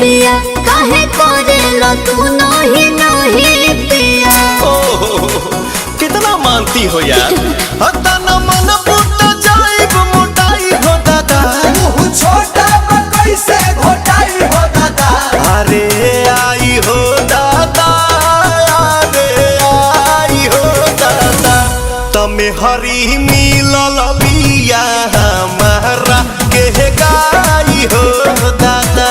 पिया काहे करेला तू नहीं नहीं पिया। कितना मानती हो यार। हतना मन फूट जाइब मोटाई हो दादा। मुँह छोटा कैसे घोटाई हो दादा। अरे आई हो दादा, अरे आई हो दादा। तमे हरी मिलल बिया हमारा के गाई हो दादा।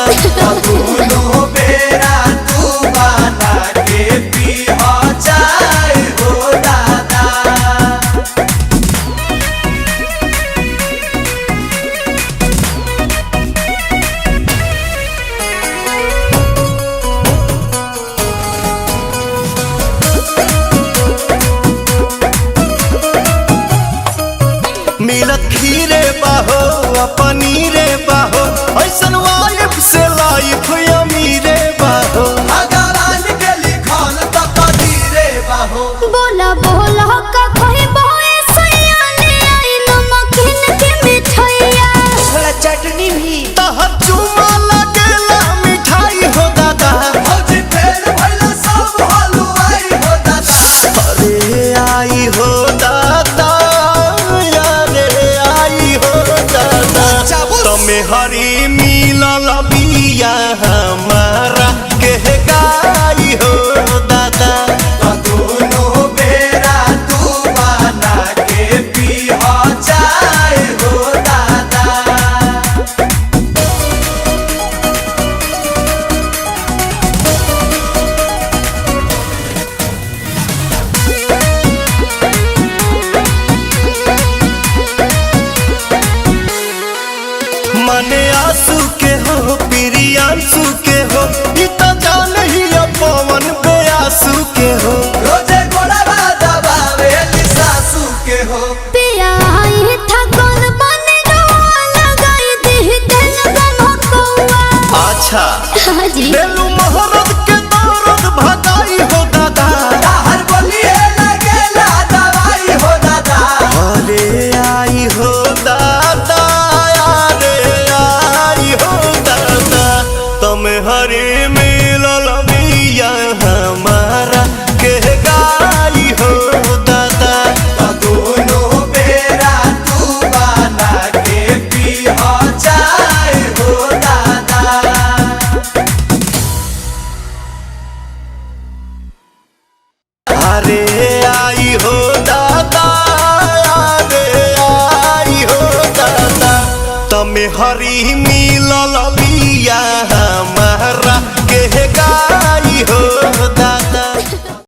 दोनों बेरा तू बना के पी हो जाए हो दादा। मिलत खीरे बाहो पनीरे बाहो, ऐसन वाइफ से लाइफ अमीरे बाहो। भगवान के लिखल तो कदीरे बाहो। बोला बोला का कोई बोए सैया ले आई नमकीन के मिठाइया। छोला चटनी भी तहर चुमा लगेला मिठाई हो दादा। भौजी फेर भइला सब हलवाई हो दादा। अरे आई हो दादा, अरे आई हो दादा। तमे हरी मिलल बिया हमारा के गाई हो दादा। दोनों बेरा तू बना के पी हो जाए हो दादा। मने आंसू के हो प्रियांशु के हो, ई तो जान ही पवन बेआसू के हो। रोजे गोड़वा दबावे सासू के हो। पिया आई था कौन बने गवा लगाई दी दिल गमकौआ। अच्छा हाजी बेलू मोहरत के दौरत भगाई हो दादा। हर बोलिए लगेला दवाई हो दादा। अरे आई हो दादा, अरे आई हो दादा। तम हरे मिलल बिया हमारा के गाई हो दादा। दोनों बेरा तू बना के पी हो जाए हो दादा। अरे आई हो दादा, अरे आई हो दादा। तमे हरी मिलल बिया हमारा के गाई हो दादा।